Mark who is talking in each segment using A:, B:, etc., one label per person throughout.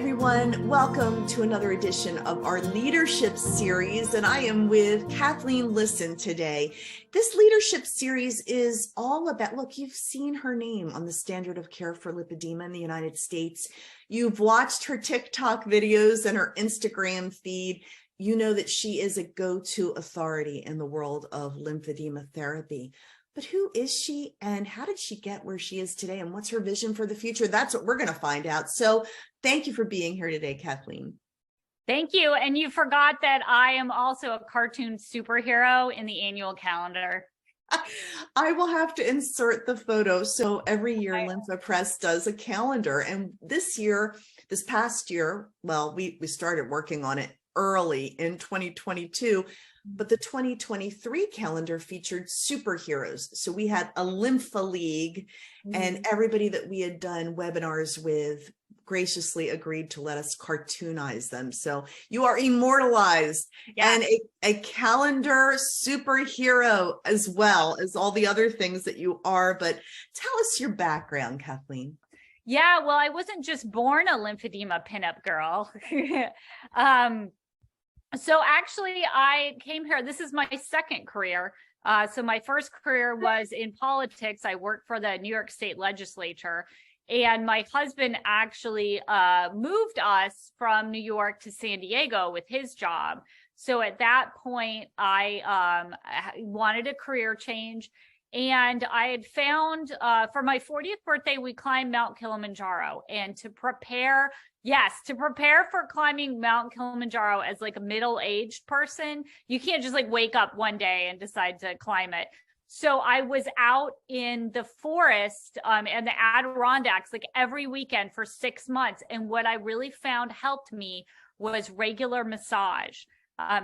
A: everyone. Welcome to another edition of our leadership series. And I am with Kathleen Lisson today. This leadership series is all about, look, you've seen her name on the standard of care for lipedema in the United States. You've watched her TikTok videos and her Instagram feed. You know that she is a go-to authority in the world of lymphedema therapy. But who is she and how did she get where she is today and what's her vision for the future? That's what we're going to find out. So thank you for being here today, Kathleen.
B: Thank you. And you forgot that I am also a cartoon superhero in the annual calendar.
A: I will have to insert the photo. So every year Lympha Press does a calendar. And this past year, well, we started working on it early in 2022. But the 2023 calendar featured superheroes. So we had a Lympha League, and everybody that we had done webinars with graciously agreed to let us cartoonize them. So you are immortalized and a calendar superhero as well as all the other things that you are. But tell us your background, Kathleen.
B: Yeah, well, I wasn't just born a lymphedema pinup girl. So actually, I came here. This is my second career. So my first career was in politics. I worked for the New York State Legislature. And my husband actually moved us from New York to San Diego with his job. So at that point, I wanted a career change. And I had found for my 40th birthday, we climbed Mount Kilimanjaro. And to prepare for climbing Mount Kilimanjaro as like a middle-aged person, you can't just like wake up one day and decide to climb it. So I was out in the forest and the Adirondacks like every weekend for 6 months. And what I really found helped me was regular massage.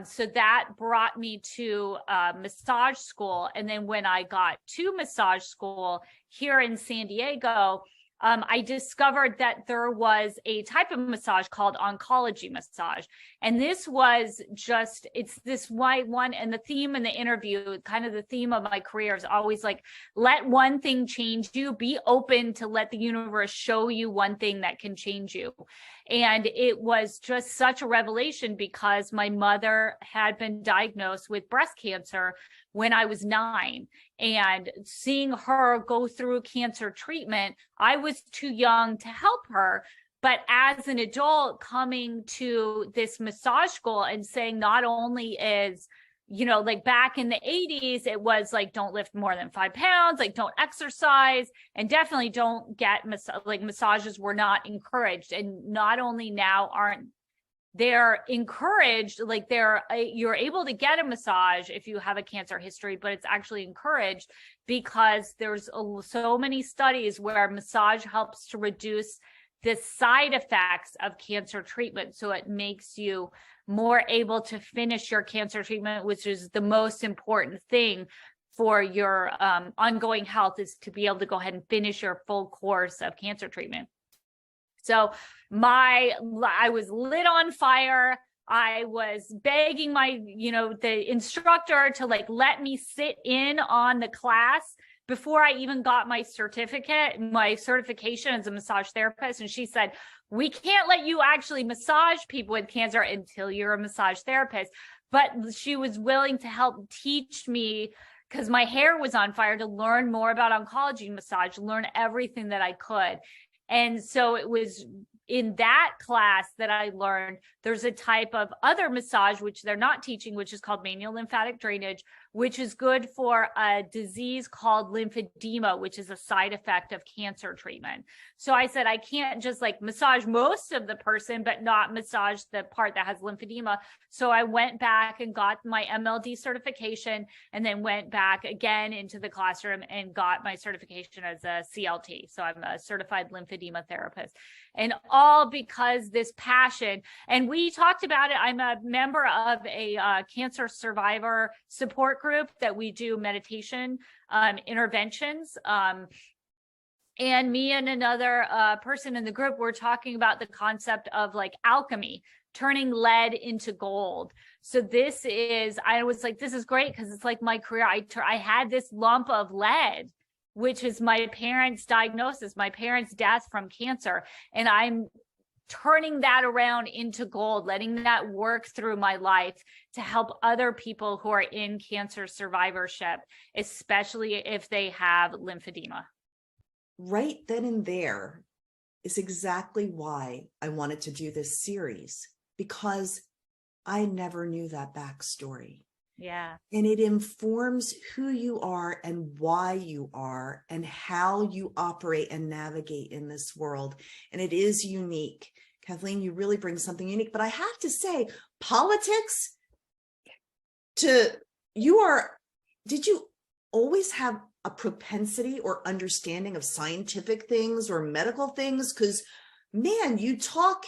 B: So that brought me to massage school. And then when I got to massage school here in San Diego, I discovered that there was a type of massage called oncology massage. And this was just, it's this one, and the theme in the interview, kind of the theme of my career is always like, let one thing change you, be open to let the universe show you one thing that can change you. And it was just such a revelation because my mother had been diagnosed with breast cancer when I was 9. And seeing her go through cancer treatment, I was too young to help her. But as an adult coming to this massage school and saying not only is, you know, like back in the 80s, it was like, don't lift more than 5 pounds, like don't exercise, and definitely don't get massages were not encouraged. And not only now they're encouraged, like you're able to get a massage if you have a cancer history, but it's actually encouraged because there's so many studies where massage helps to reduce the side effects of cancer treatment. So it makes you more able to finish your cancer treatment, which is the most important thing for your ongoing health, is to be able to go ahead and finish your full course of cancer treatment. So I was lit on fire. I was begging the instructor to like, let me sit in on the class before I even got my certification as a massage therapist. And she said, we can't let you actually massage people with cancer until you're a massage therapist. But she was willing to help teach me, because my hair was on fire, to learn more about oncology massage, learn everything that I could. And so it was in that class that I learned there's a type of other massage, which they're not teaching, which is called manual lymphatic drainage, which is good for a disease called lymphedema, which is a side effect of cancer treatment. So I said, I can't just like massage most of the person, but not massage the part that has lymphedema. So I went back and got my MLD certification, and then went back again into the classroom and got my certification as a CLT. So I'm a certified lymphedema therapist. And all because this passion, and we talked about it. I'm a member of a cancer survivor support group that we do meditation interventions. And me and another person in the group were talking about the concept of like alchemy, turning lead into gold. So I was like, this is great because it's like my career. I had this lump of lead, which is my parents' diagnosis, my parents' death from cancer. And I'm turning that around into gold, letting that work through my life to help other people who are in cancer survivorship, especially if they have lymphedema.
A: Right then and there is exactly why I wanted to do this series, because I never knew that backstory.
B: Yeah.
A: And it informs who you are and why you are and how you operate and navigate in this world. And it is unique. Kathleen, you really bring something unique. But I have to say, politics, did you always have a propensity or understanding of scientific things or medical things? Because, man, you talk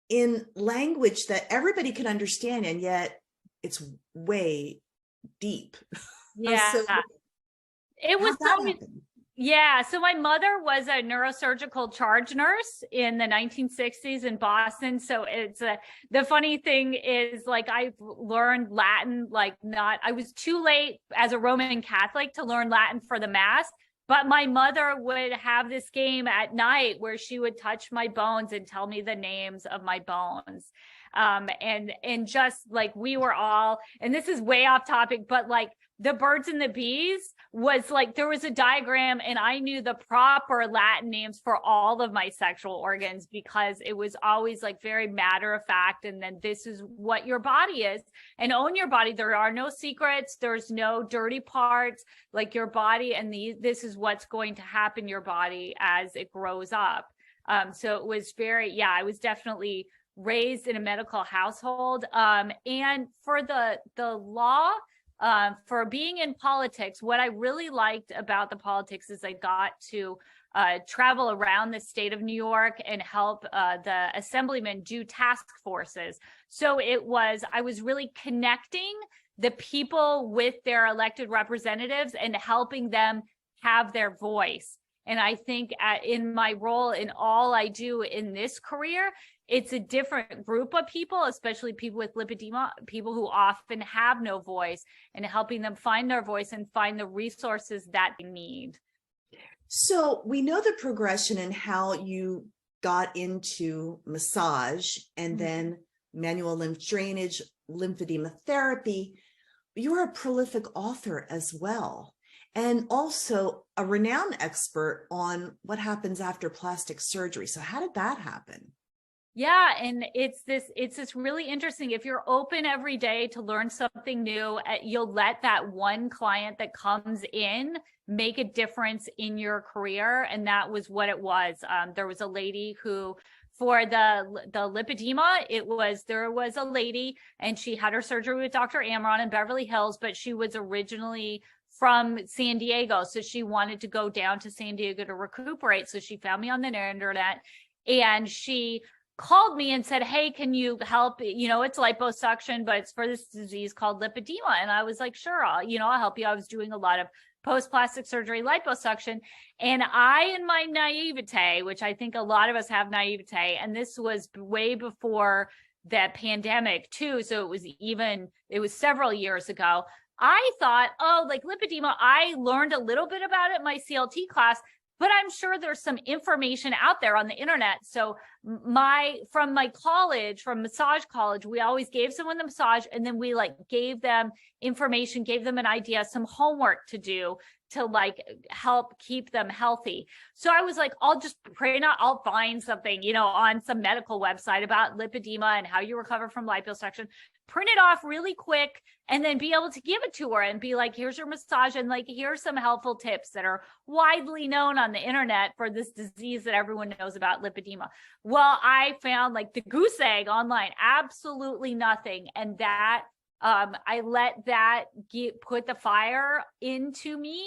A: in language that everybody can understand, and yet it's way deep.
B: Yeah.
A: So
B: It was
A: how'd that
B: always,
A: happen?
B: yeah. So my mother was a neurosurgical charge nurse in the 1960s in Boston. So it's the funny thing is, like, I learned Latin, I was too late as a Roman Catholic to learn Latin for the Mass. But my mother would have this game at night where she would touch my bones and tell me the names of my bones. And just like we were all, and this is way off topic, but like the birds and the bees was like, there was a diagram and I knew the proper Latin names for all of my sexual organs, because it was always like very matter of fact. And then this is what your body is, and own your body. There are no secrets. There's no dirty parts, like your body. And this is what's going to happen to your body as it grows up. So it was I was definitely raised in a medical household. And for the law, for being in politics, what I really liked about the politics is I got to travel around the state of New York and help the assemblymen do task forces. So I was really connecting the people with their elected representatives and helping them have their voice. And I think in my role, in all I do in this career, it's a different group of people, especially people with lipedema, people who often have no voice, and helping them find their voice and find the resources that they need.
A: So we know the progression and how you got into massage and then manual lymph drainage, lymphedema therapy. You're a prolific author as well, and also a renowned expert on what happens after plastic surgery. So how did that happen?
B: Yeah, and it's this really interesting. If you're open every day to learn something new, you'll let that one client that comes in make a difference in your career. And that was what it was. There was a lady who, for the lipedema, there was a lady, and she had her surgery with Dr. Amron in Beverly Hills, but she was originally from San Diego. So she wanted to go down to San Diego to recuperate. So she found me on the internet, and she called me and said, hey, can you help? It's liposuction, but it's for this disease called lipedema. And I was like, sure, I'll help you. I was doing a lot of post-plastic surgery liposuction. And I, in my naivete, which I think a lot of us have naivete, and this was way before the pandemic too. So it was several years ago. I thought, like lipedema, I learned a little bit about it in my CLT class, but I'm sure there's some information out there on the internet. So from my college, from massage college, we always gave someone the massage, and then we gave them information, gave them an idea, some homework to do to help keep them healthy. So I was like, I'll find something, on some medical website about lipedema and how you recover from liposuction, print it off really quick, and then be able to give it to her and be like, here's your massage, and here's some helpful tips that are widely known on the internet for this disease that everyone knows about, lipedema. Well, I found the goose egg online, absolutely nothing. And that I let that put the fire into me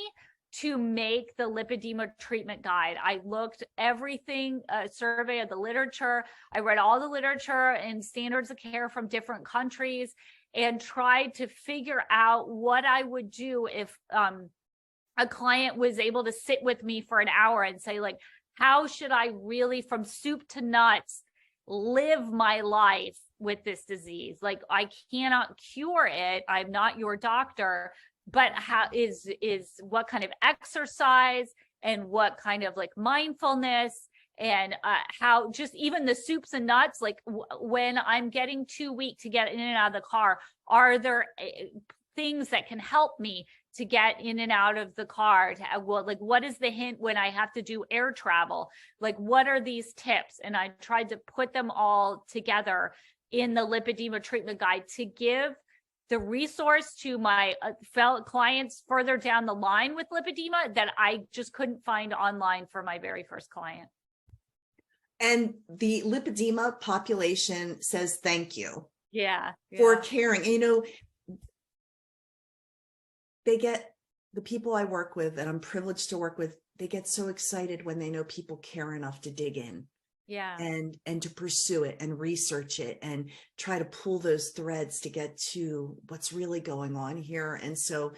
B: to make the lipedema treatment guide. I looked everything, a survey of the literature. I read all the literature and standards of care from different countries, and tried to figure out what I would do if a client was able to sit with me for an hour and say, how should I really, from soup to nuts, live my life with this disease? I cannot cure it. I'm not your doctor, but how what kind of exercise and what kind of mindfulness and how just even the soups and nuts, like when I'm getting too weak to get in and out of the car, are there things that can help me to get in and out of the car? Like, what is the hint when I have to do air travel? Like, what are these tips? And I tried to put them all together in the lipedema treatment guide to give the resource to my fellow clients further down the line with lipedema that I just couldn't find online for my very first client.
A: And the lipedema population says thank you.
B: Yeah.
A: For caring. You know, they get, the people I work with, and I'm privileged to work with, they get so excited when they know people care enough to dig in.
B: Yeah.
A: And to pursue it and research it and try to pull those threads to get to what's really going on here. And so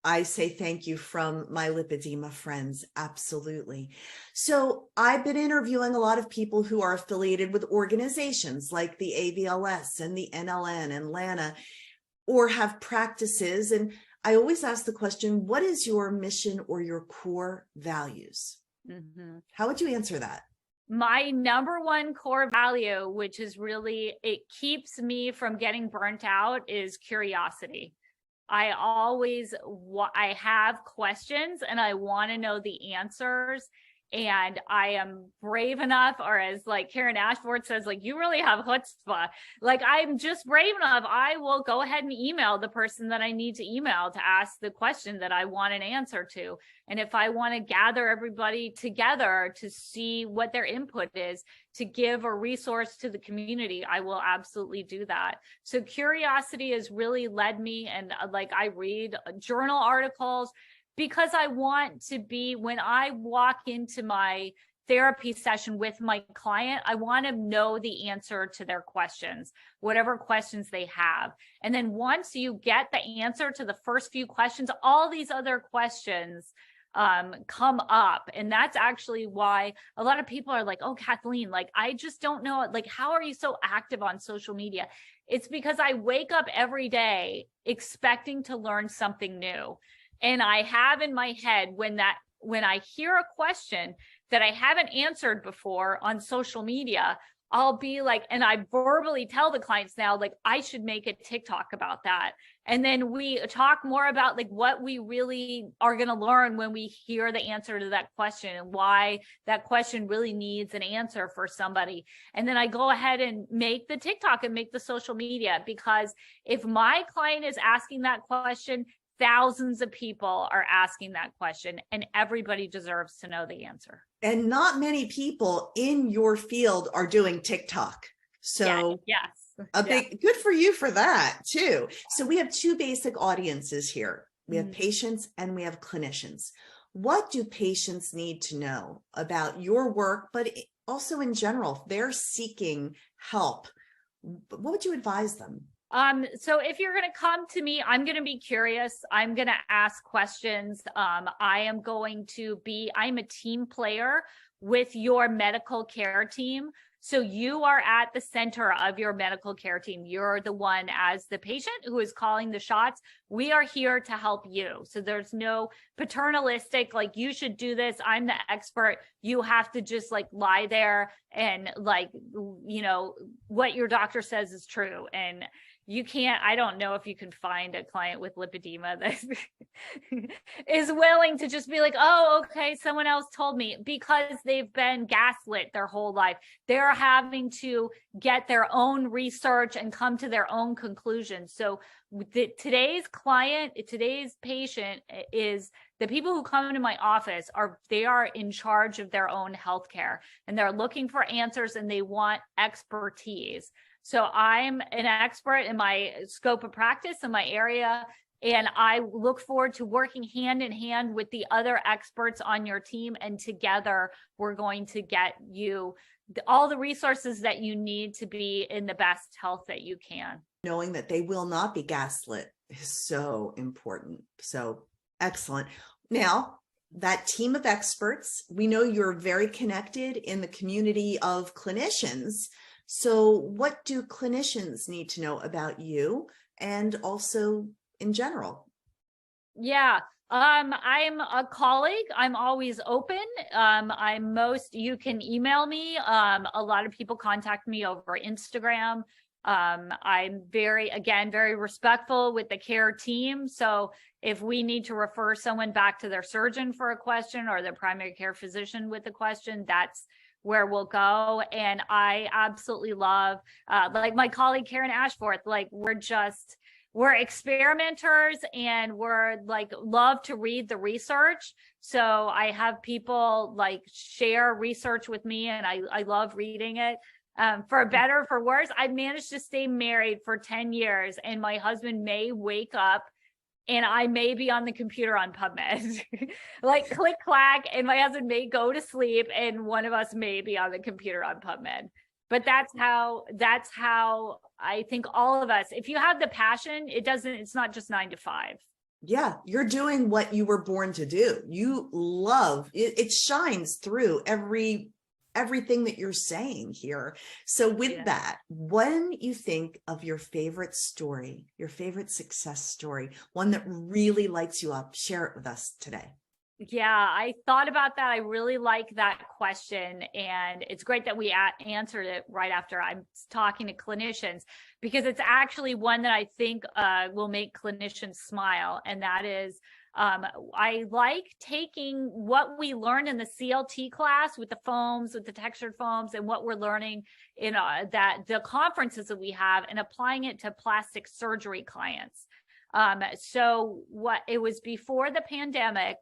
A: I say thank you from my lipedema friends. Absolutely. So I've been interviewing a lot of people who are affiliated with organizations like the AVLS and the NLN and LANA, or have practices. And I always ask the question, what is your mission or your core values?
B: Mm-hmm.
A: How would you answer that?
B: My number one core value, which is really, it keeps me from getting burnt out, is curiosity. I have questions and I want to know the answers. And I am brave enough, or as like Karen Ashford says, like, you really have chutzpah. Like, I'm just brave enough. I will go ahead and email the person that I need to email to ask the question that I want an answer to. And if I want to gather everybody together to see what their input is, to give a resource to the community, I will absolutely do that. So curiosity has really led me. And like, I read journal articles, because I want to be, when I walk into my therapy session with my client, I want to know the answer to their questions, whatever questions they have. And then once you get the answer to the first few questions, all these other questions come up. And that's actually why a lot of people are like, oh, Kathleen, like, I just don't know, like, how are you so active on social media? It's because I wake up every day expecting to learn something new. And I have in my head, when I hear a question that I haven't answered before on social media, I'll be like, and I verbally tell the clients now, like, I should make a TikTok about that. And then we talk more about like what we really are going to learn when we hear the answer to that question and why that question really needs an answer for somebody. And then I go ahead and make the TikTok and make the social media, because if my client is asking that question, thousands of people are asking that question, and everybody deserves to know the answer.
A: And not many people in your field are doing TikTok. So
B: yes,
A: good for you for that too. So we have two basic audiences here. We have patients and we have clinicians. What do patients need to know about your work, but also in general, if they're seeking help? What would you advise them?
B: So if you're going to come to me, I'm going to be curious. I'm going to ask questions. I'm a team player with your medical care team. So you are at the center of your medical care team. You're the one, as the patient, who is calling the shots. We are here to help you. So there's no paternalistic, like, you should do this, I'm the expert, you have to just like lie there and like, you know, what your doctor says is true. And you can't, I don't know if you can find a client with lipedema that is willing to just be like, oh, okay, someone else told me, because they've been gaslit their whole life. They're having to get their own research and come to their own conclusions. So today's patient is the people who come into my office they are in charge of their own healthcare, and they're looking for answers and they want expertise. So I'm an expert in my scope of practice in my area, and I look forward to working hand in hand with the other experts on your team. And together, we're going to get you all the resources that you need to be in the best health that you can.
A: Knowing that they will not be gaslit is so important. So excellent. Now, that team of experts, we know you're very connected in the community of clinicians. So what do clinicians need to know about you and also in general?
B: Yeah. I'm a colleague. I'm always open. You can email me. A lot of people contact me over Instagram. I'm very respectful with the care team. So if we need to refer someone back to their surgeon for a question or their primary care physician with a question, that's where we'll go. And I absolutely love, like my colleague Karen Ashforth, like we're experimenters and we're like love to read the research. So I have people like share research with me and I love reading it. For better or for worse, I've managed to stay married for 10 years and my husband may wake up and I may be on the computer on PubMed, like click clack, and my husband may go to sleep and one of us may be on the computer on PubMed. But that's how I think all of us, if you have the passion, it's not just 9 to 5.
A: Yeah, you're doing what you were born to do. You love it. It shines through everything that you're saying here. So with that, when you think of your favorite story, your favorite success story, one that really lights you up, share it with us today.
B: Yeah, I thought about that. I really like that question. And it's great that we answered it right after I'm talking to clinicians, because it's actually one that I think will make clinicians smile. And that is, I like taking what we learned in the CLT class with the foams, with the textured foams, and what we're learning in the conferences that we have and applying it to plastic surgery clients. So it was before the pandemic,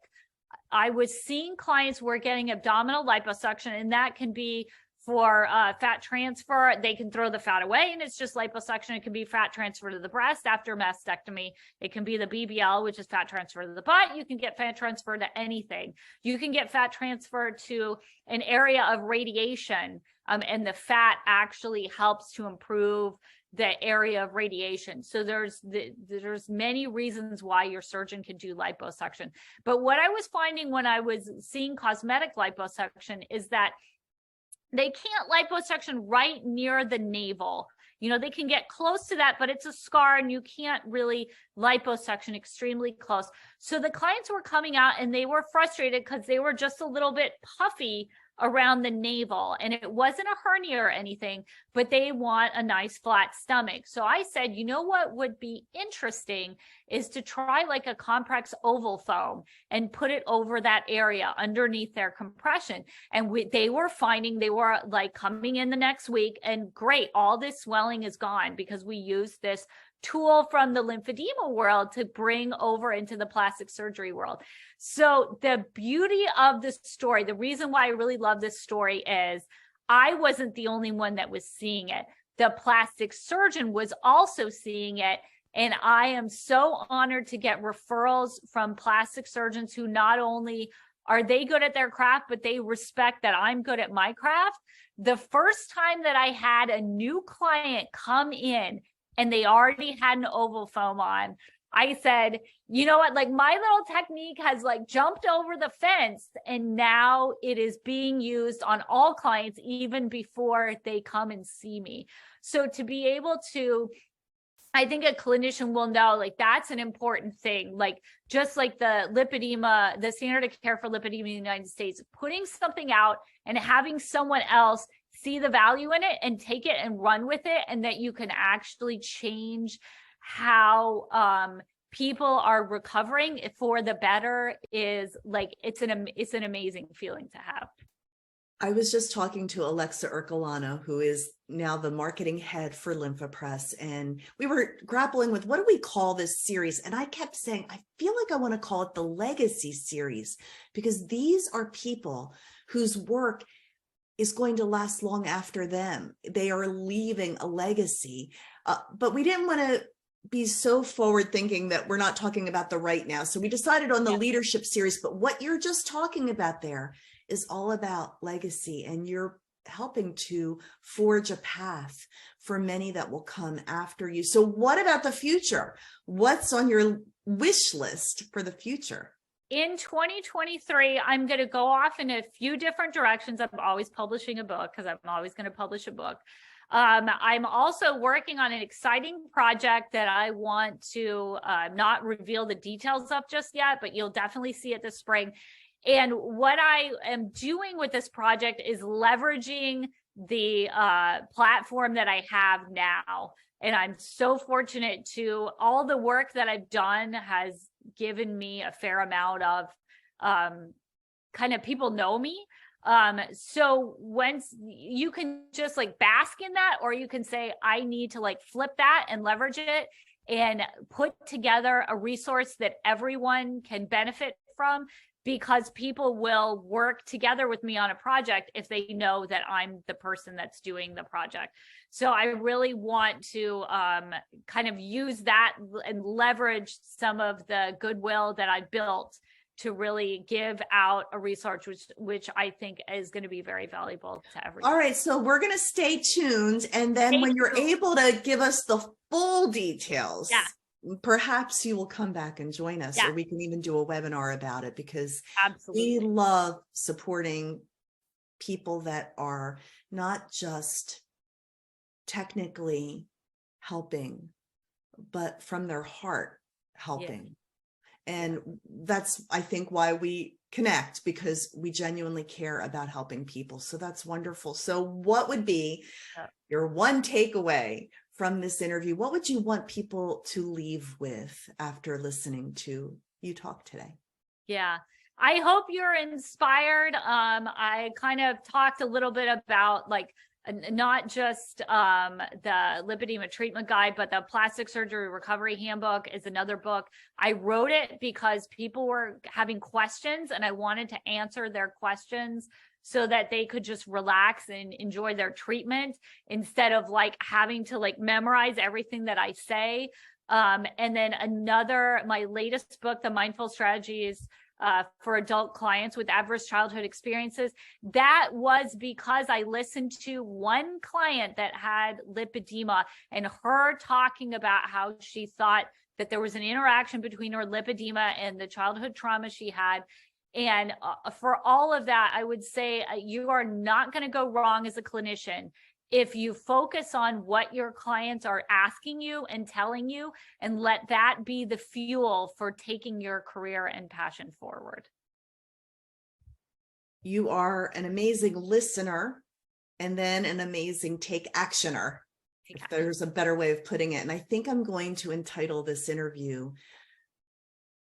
B: I was seeing clients were getting abdominal liposuction, and that can be for fat transfer. They can throw the fat away and it's just liposuction. It can be fat transfer to the breast after mastectomy. It can be the BBL, which is fat transfer to the butt. You can get fat transfer to anything. You can get fat transfer to an area of radiation, and the fat actually helps to improve the area of radiation. So there's many reasons why your surgeon can do liposuction. But what I was finding when I was seeing cosmetic liposuction is that they can't liposuction right near the navel. You know, they can get close to that, but it's a scar and you can't really liposuction extremely close. So the clients were coming out and they were frustrated because they were just a little bit puffy around the navel, and it wasn't a hernia or anything, but they want a nice flat stomach. So I said, you know what would be interesting is to try like a compress oval foam and put it over that area underneath their compression. And they were finding, they were like coming in the next week and great, all this swelling is gone because we used this tool from the lymphedema world to bring over into the plastic surgery world. So the beauty of this story, the reason why I really love this story is I wasn't the only one that was seeing it. The plastic surgeon was also seeing it. And I am so honored to get referrals from plastic surgeons who not only are they good at their craft, but they respect that I'm good at my craft. The first time that I had a new client come in and they already had an oval foam on, I said, you know what, like my little technique has like jumped over the fence and now it is being used on all clients even before they come and see me. So to be able to, I think a clinician will know like that's an important thing, like just like the lipedema, the standard of care for lipedema in the United States, putting something out and having someone else see the value in it and take it and run with it, and that you can actually change how people are recovering for the better is like, it's an amazing feeling to have.
A: I was just talking to Alexa Ercolano, who is now the marketing head for Lympha Press, and we were grappling with what do we call this series? And I kept saying, I feel like I want to call it the Legacy Series, because these are people whose work is going to last long after them. They are leaving a legacy, but we didn't want to be so forward thinking that we're not talking about the right now. So we decided on the leadership series, but what you're just talking about there is all about legacy, and you're helping to forge a path for many that will come after you. So what about the future? What's on your wish list for the future?
B: In 2023, I'm going to go off in a few different directions. I'm always publishing a book because I'm always going to publish a book. I'm also working on an exciting project that I want to not reveal the details of just yet, but you'll definitely see it this spring. And what I am doing with this project is leveraging the platform that I have now. And I'm so fortunate to all the work that I've done has given me a fair amount of kind of people know me. So once you can just like bask in that, or you can say, I need to like flip that and leverage it and put together a resource that everyone can benefit from, because people will work together with me on a project if they know that I'm the person that's doing the project. So I really want to kind of use that and leverage some of the goodwill that I built to really give out a resource which I think is going to be very valuable to everyone.
A: All right, so we're going to stay tuned, and then when you're able to give us the full details, perhaps you will come back and join us, or we can even do a webinar about it, because we love supporting people that are not just technically helping, but from their heart helping. And that's, I think, why we connect, because we genuinely care about helping people. So that's wonderful. So what would be your one takeaway from this interview? What would you want people to leave with after listening to you talk today? Yeah,
B: I hope you're inspired. I kind of talked a little bit about like not just the lipedema treatment guide, but the plastic surgery recovery handbook is another book. I wrote it because people were having questions and I wanted to answer their questions so that they could just relax and enjoy their treatment instead of like having to like memorize everything that I say. And then my latest book, The Mindful Strategies for adult clients with adverse childhood experiences, that was because I listened to one client that had lipedema and her talking about how she thought that there was an interaction between her lipedema and the childhood trauma she had. And for all of that, I would say you are not going to go wrong as a clinician if you focus on what your clients are asking you and telling you, and let that be the fuel for taking your career and passion forward.
A: You are an amazing listener and then an amazing take actioner, if there's a better way of putting it. And I think I'm going to entitle this interview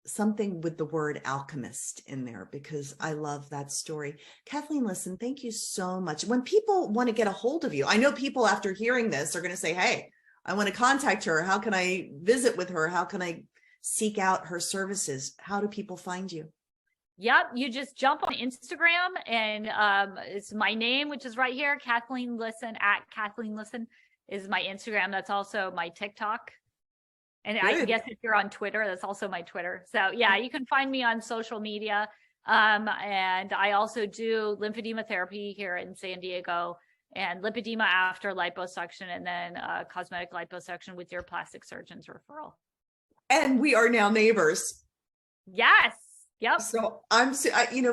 A: something with the word alchemist in there, because I love that story. Kathleen Lisson, thank you so much. When people want to get a hold of you, I know people after hearing this are going to say, hey, I want to contact her. How can I visit with her? How can I seek out her services? How do people find you?
B: Yep, you just jump on Instagram and it's my name, which is right here, Kathleen Lisson, at Kathleen Lisson is my Instagram. That's also my TikTok. And I guess if you're on Twitter, that's also my Twitter. So yeah, you can find me on social media. And I also do lymphedema therapy here in San Diego, and lipedema after liposuction, and then cosmetic liposuction with your plastic surgeon's referral.
A: And we are now neighbors.
B: Yes. Yep.
A: So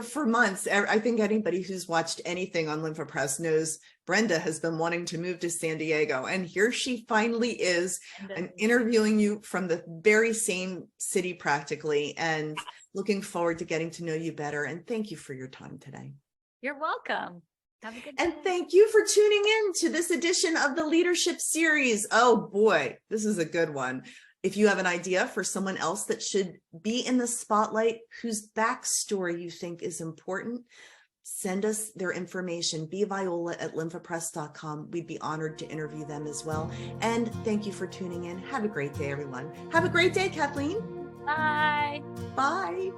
A: for months, I think anybody who's watched anything on Lympha Press knows Brenda has been wanting to move to San Diego. And here she finally is. I'm interviewing you from the very same city practically, and looking forward to getting to know you better. And thank you for your time today.
B: You're welcome. Have a good day.
A: And thank you for tuning in to this edition of the Leadership Series. Oh boy, this is a good one. If you have an idea for someone else that should be in the spotlight, whose backstory you think is important, send us their information, bviola@lymphapress.com. We'd be honored to interview them as well. And thank you for tuning in. Have a great day, everyone. Have a great day, Kathleen.
B: Bye.
A: Bye.